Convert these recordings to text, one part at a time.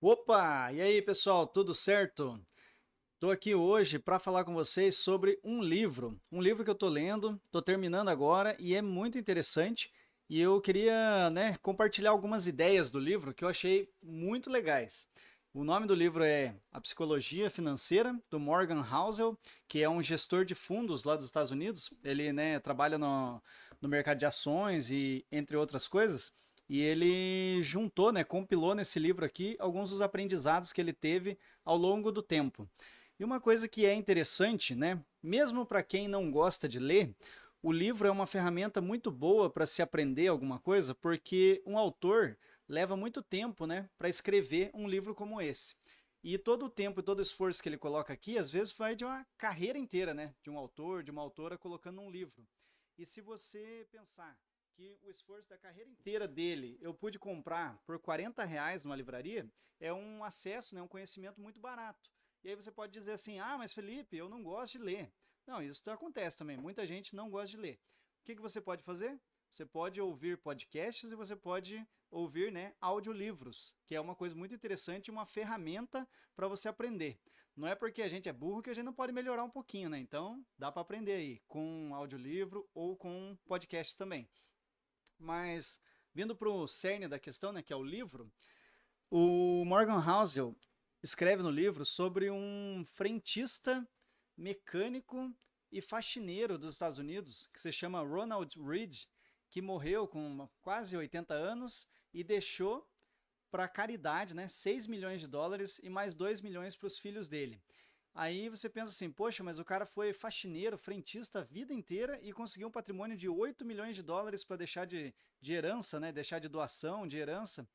Opa! E aí, pessoal, tudo certo? Estou aqui hoje para falar com vocês sobre um livro que eu estou lendo, estou terminando agora e é muito interessante. E eu queria, compartilhar algumas ideias do livro que eu achei muito legais. O nome do livro é A Psicologia Financeira, do Morgan Housel, que é um gestor de fundos lá dos Estados Unidos. Ele, trabalha no mercado de ações e entre outras coisas. E ele juntou, compilou nesse livro aqui alguns dos aprendizados que ele teve ao longo do tempo. E uma coisa que é interessante, mesmo para quem não gosta de ler, o livro é uma ferramenta muito boa para se aprender alguma coisa, porque um autor leva muito tempo, para escrever um livro como esse. E todo o tempo e todo o esforço que ele coloca aqui, às vezes vai de uma carreira inteira, de um autor, de uma autora colocando um livro. E se você pensar que o esforço da carreira inteira dele eu pude comprar por R$ 40 numa livraria, é um acesso, um conhecimento muito barato. E aí você pode dizer assim, ah, mas Felipe, eu não gosto de ler. Não, isso acontece também, muita gente não gosta de ler. O que você pode fazer? Você pode ouvir podcasts e você pode ouvir, audiolivros, que é uma coisa muito interessante, uma ferramenta para você aprender. Não é porque a gente é burro que a gente não pode melhorar um pouquinho, né? Então, dá para aprender aí com um audiolivro ou com podcast também. Mas, vindo para o cerne da questão, que é o livro, o Morgan Housel escreve no livro sobre um frentista mecânico e faxineiro dos Estados Unidos, que se chama Ronald Reed, que morreu com quase 80 anos e deixou para caridade, 6 milhões de dólares e mais 2 milhões para os filhos dele. Aí você pensa assim, poxa, mas o cara foi faxineiro, frentista a vida inteira e conseguiu um patrimônio de 8 milhões de dólares para deixar de herança, deixar de doação, de herança.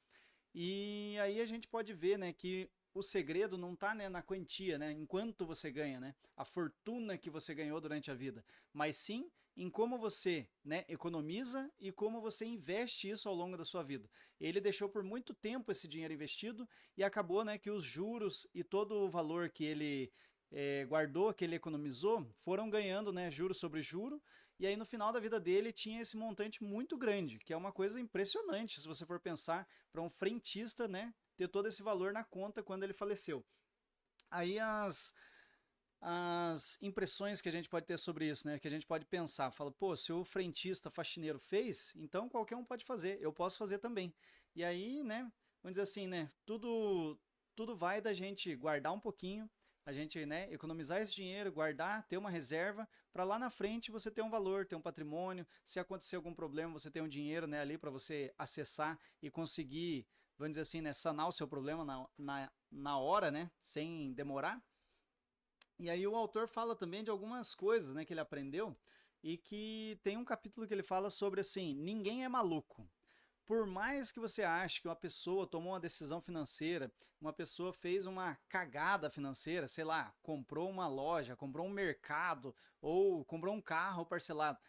E aí a gente pode ver, que o segredo não está, na quantia, enquanto você ganha, a fortuna que você ganhou durante a vida, mas sim em como você, economiza e como você investe isso ao longo da sua vida. Ele deixou por muito tempo esse dinheiro investido e acabou, que os juros e todo o valor que ele guardou, que ele economizou, foram ganhando, juro sobre juro, e aí no final da vida dele tinha esse montante muito grande, que é uma coisa impressionante se você for pensar para um frentista, ter todo esse valor na conta quando ele faleceu. Aí as impressões que a gente pode ter sobre isso, que a gente pode pensar, fala, pô, se o frentista faxineiro fez, então qualquer um pode fazer, eu posso fazer também. E aí, vamos dizer assim, tudo vai da gente guardar um pouquinho, a gente, economizar esse dinheiro, guardar, ter uma reserva, para lá na frente você ter um valor, ter um patrimônio, se acontecer algum problema, você ter um dinheiro, ali para você acessar e conseguir, vamos dizer assim, sanar o seu problema na hora, sem demorar. E aí o autor fala também de algumas coisas, que ele aprendeu e que tem um capítulo que ele fala sobre assim, ninguém é maluco. Por mais que você ache que uma pessoa tomou uma decisão financeira, uma pessoa fez uma cagada financeira, sei lá, comprou uma loja, comprou um mercado ou comprou um carro parcelado,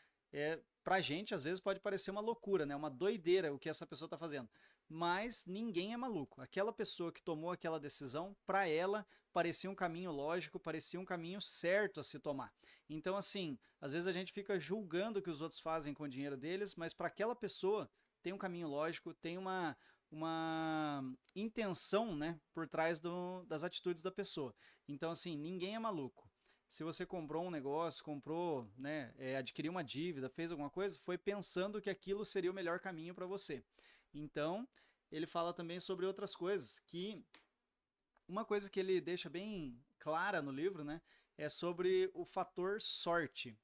pra gente às vezes pode parecer uma loucura, uma doideira o que essa pessoa está fazendo. Mas ninguém é maluco. Aquela pessoa que tomou aquela decisão, para ela parecia um caminho lógico, parecia um caminho certo a se tomar. Então, assim, às vezes a gente fica julgando o que os outros fazem com o dinheiro deles, mas para aquela pessoa tem um caminho lógico, tem uma intenção, por trás das atitudes da pessoa. Então, assim, ninguém é maluco. Se você comprou um negócio, comprou, adquiriu uma dívida, fez alguma coisa, foi pensando que aquilo seria o melhor caminho para você. Então, ele fala também sobre outras coisas, que uma coisa que ele deixa bem clara no livro, é sobre o fator sorte.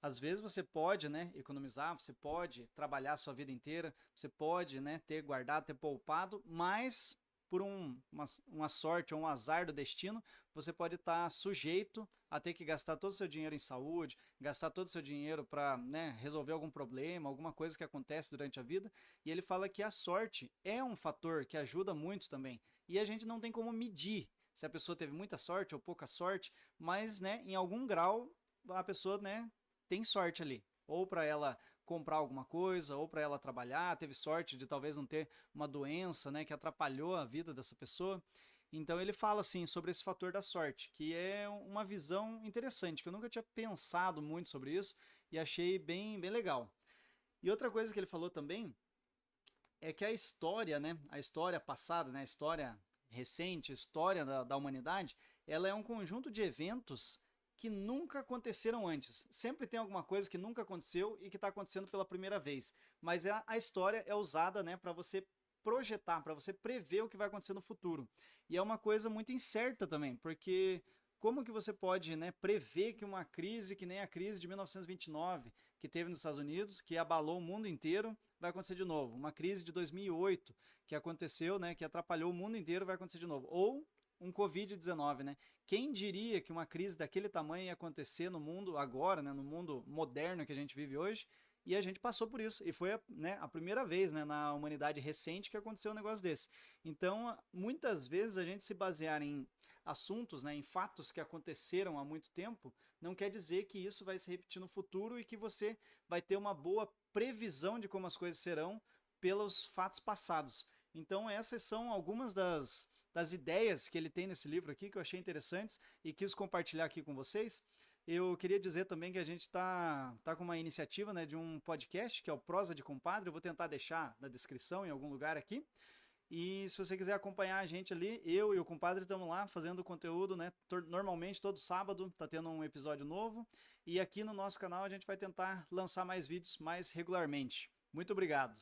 Às vezes você pode, economizar, você pode trabalhar a sua vida inteira, você pode, ter guardado, ter poupado, mas por uma sorte ou um azar do destino, você pode estar sujeito a ter que gastar todo o seu dinheiro em saúde, gastar todo o seu dinheiro para, resolver algum problema, alguma coisa que acontece durante a vida. E ele fala que a sorte é um fator que ajuda muito também. E a gente não tem como medir se a pessoa teve muita sorte ou pouca sorte, mas, em algum grau a pessoa, tem sorte ali. Ou para ela comprar alguma coisa, ou para ela trabalhar, teve sorte de talvez não ter uma doença, que atrapalhou a vida dessa pessoa. Então ele fala assim sobre esse fator da sorte, que é uma visão interessante, que eu nunca tinha pensado muito sobre isso e achei bem, bem legal. E outra coisa que ele falou também é que a história, a história passada, a história recente, história da humanidade, ela é um conjunto de eventos que nunca aconteceram antes. Sempre tem alguma coisa que nunca aconteceu e que está acontecendo pela primeira vez. Mas a história é usada, né, para você projetar, para você prever o que vai acontecer no futuro. E é uma coisa muito incerta também, porque como que você pode, né, prever que uma crise que nem a crise de 1929, que teve nos Estados Unidos, que abalou o mundo inteiro, vai acontecer de novo? Uma crise de 2008, que aconteceu, né, que atrapalhou o mundo inteiro, vai acontecer de novo? Ou um Covid-19, né? Quem diria que uma crise daquele tamanho ia acontecer no mundo agora, né, no mundo moderno que a gente vive hoje? E a gente passou por isso. E foi, né, a primeira vez, né, na humanidade recente que aconteceu um negócio desse. Então, muitas vezes a gente se basear em assuntos, né, em fatos que aconteceram há muito tempo, não quer dizer que isso vai se repetir no futuro e que você vai ter uma boa previsão de como as coisas serão pelos fatos passados. Então, essas são algumas das ideias que ele tem nesse livro aqui que eu achei interessantes e quis compartilhar aqui com vocês. Eu queria dizer também que a gente tá com uma iniciativa, né, de um podcast que é o Prosa de Compadre. Eu vou tentar deixar na descrição em algum lugar aqui. E se você quiser acompanhar a gente ali, eu e o compadre estamos lá fazendo conteúdo, né? Normalmente todo sábado tá tendo um episódio novo. E aqui no nosso canal a gente vai tentar lançar mais vídeos mais regularmente. Muito obrigado.